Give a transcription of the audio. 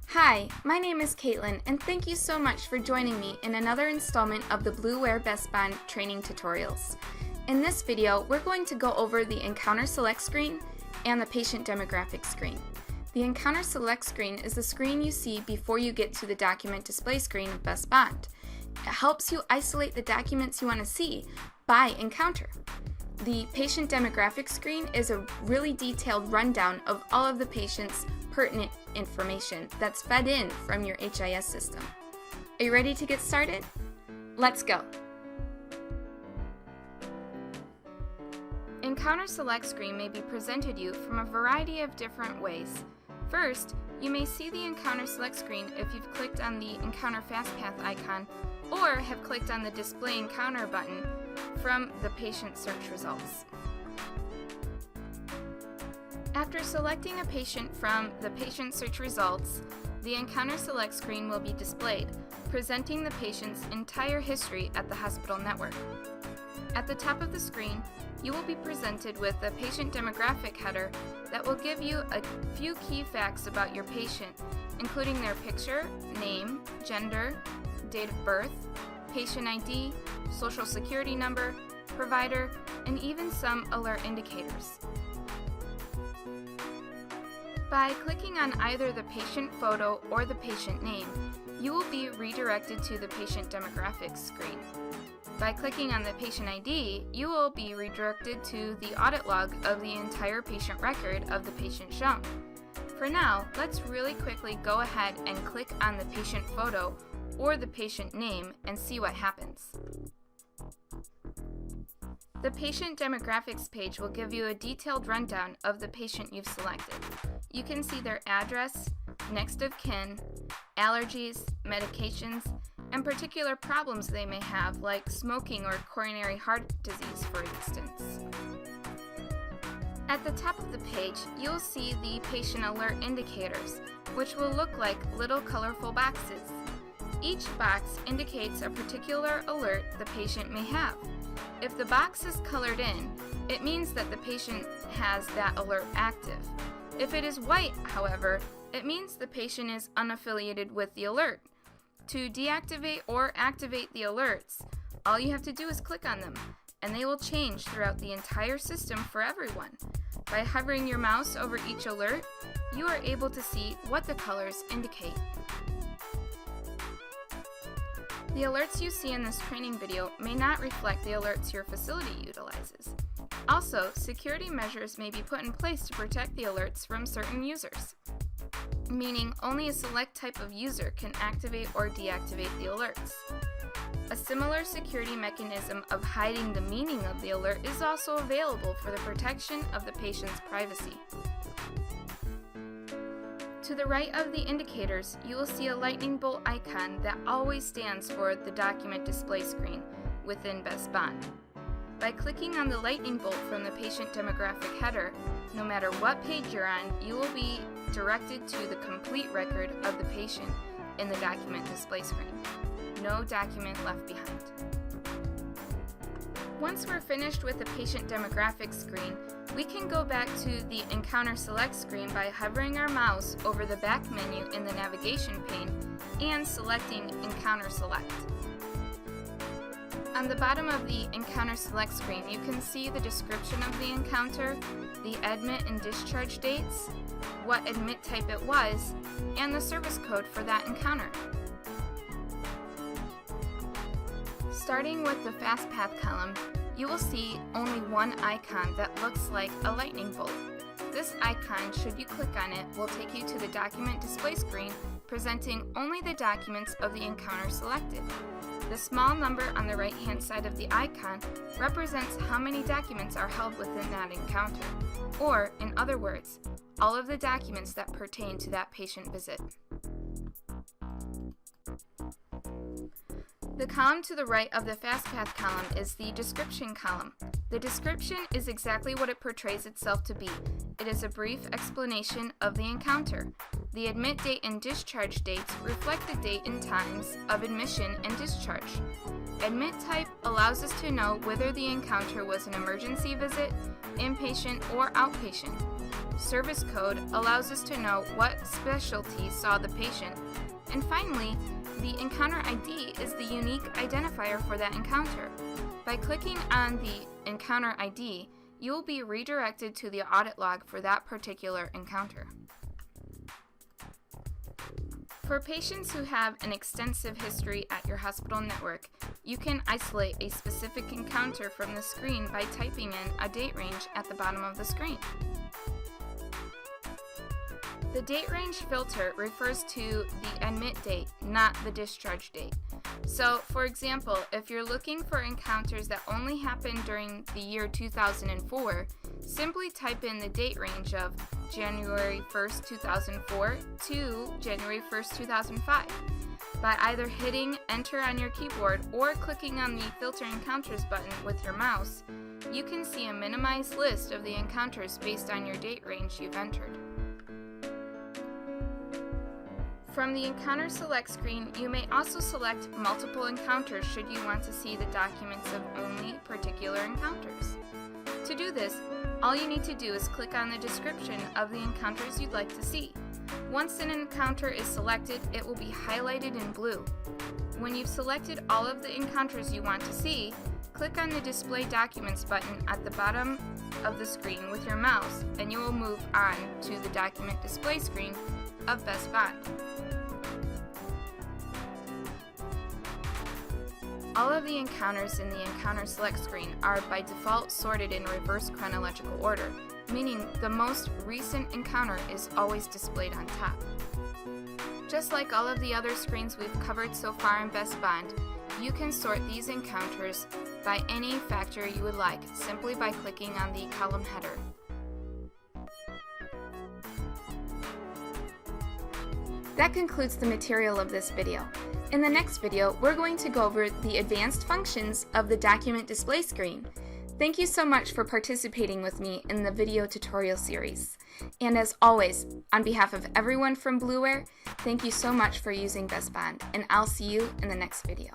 Hi, my name is Caitlin, and thank you so much for joining me in another installment of the BlueWare BestBond training tutorials. In this video, we're going to go over the Encounter Select screen and the Patient Demographic screen. The Encounter Select screen is the screen you see before you get to the document display screen of BestBond. It helps you isolate the documents you want to see by encounter. The Patient Demographic screen is a really detailed rundown of all of the patient's pertinent information that's fed in from your HIS system. Are you ready to get started? Let's go! Encounter Select screen may be presented to you from a variety of different ways. First, you may see the Encounter Select screen if you've clicked on the Encounter FastPath icon or have clicked on the Display Encounter button from the patient search results. After selecting a patient from the patient search results, the Encounter Select screen will be displayed, presenting the patient's entire history at the hospital network. At the top of the screen, you will be presented with a patient demographic header that will give you a few key facts about your patient, including their picture, name, gender, date of birth, patient ID, social security number, provider, and even some alert indicators. By clicking on either the patient photo or the patient name, you will be redirected to the patient demographics screen. By clicking on the patient ID, you will be redirected to the audit log of the entire patient record of the patient shown. For now, let's really quickly go ahead and click on the patient photo or the patient name and see what happens. The patient demographics page will give you a detailed rundown of the patient you've selected. You can see their address, next of kin, allergies, medications, and particular problems they may have, like smoking or coronary heart disease, for instance. At the top of the page, you'll see the patient alert indicators, which will look like little colorful boxes. Each box indicates a particular alert the patient may have. If the box is colored in, it means that the patient has that alert active. If it is white, however, it means the patient is unaffiliated with the alert. To deactivate or activate the alerts, all you have to do is click on them, and they will change throughout the entire system for everyone. By hovering your mouse over each alert, you are able to see what the colors indicate. The alerts you see in this training video may not reflect the alerts your facility utilizes. Also, security measures may be put in place to protect the alerts from certain users, meaning only a select type of user can activate or deactivate the alerts. A similar security mechanism of hiding the meaning of the alert is also available for the protection of the patient's privacy. To the right of the indicators, you will see a lightning bolt icon that always stands for the document display screen within BestBond. By clicking on the lightning bolt from the patient demographic header, no matter what page you're on, you will be directed to the complete record of the patient in the document display screen. No document left behind. Once we're finished with the patient demographic screen, we can go back to the Encounter Select screen by hovering our mouse over the back menu in the navigation pane and selecting Encounter Select. On the bottom of the Encounter Select screen, you can see the description of the encounter, the admit and discharge dates, what admit type it was, and the service code for that encounter. Starting with the FastPath column, you will see only one icon that looks like a lightning bolt. This icon, should you click on it, will take you to the document display screen presenting only the documents of the encounter selected. The small number on the right-hand side of the icon represents how many documents are held within that encounter, or, in other words, all of the documents that pertain to that patient visit. The column to the right of the FastPath column is the description column. The description is exactly what it portrays itself to be. It is a brief explanation of the encounter. The admit date and discharge dates reflect the date and times of admission and discharge. Admit type allows us to know whether the encounter was an emergency visit, inpatient, or outpatient. Service code allows us to know what specialty saw the patient. And finally, the encounter ID is the unique identifier for that encounter. By clicking on the encounter ID, you will be redirected to the audit log for that particular encounter. For patients who have an extensive history at your hospital network, you can isolate a specific encounter from the screen by typing in a date range at the bottom of the screen. The date range filter refers to the admit date, not the discharge date. So, for example, if you're looking for encounters that only happened during the year 2004, simply type in the date range of January 1st, 2004 to January 1st, 2005. By either hitting enter on your keyboard or clicking on the filter encounters button with your mouse, you can see a minimized list of the encounters based on your date range you've entered. From the Encounter Select screen, you may also select multiple encounters should you want to see the documents of only particular encounters. To do this, all you need to do is click on the description of the encounters you'd like to see. Once an encounter is selected, it will be highlighted in blue. When you've selected all of the encounters you want to see, click on the Display Documents button at the bottom of the screen with your mouse, and you will move on to the document display screen of BestBond. All of the encounters in the Encounter Select screen are by default sorted in reverse chronological order, meaning the most recent encounter is always displayed on top. Just like all of the other screens we've covered so far in BestBond, you can sort these encounters by any factor you would like, simply by clicking on the column header. That concludes the material of this video. In the next video, we're going to go over the advanced functions of the document display screen. Thank you so much for participating with me in the video tutorial series. And as always, on behalf of everyone from BlueWare, thank you so much for using BestBond, and I'll see you in the next video.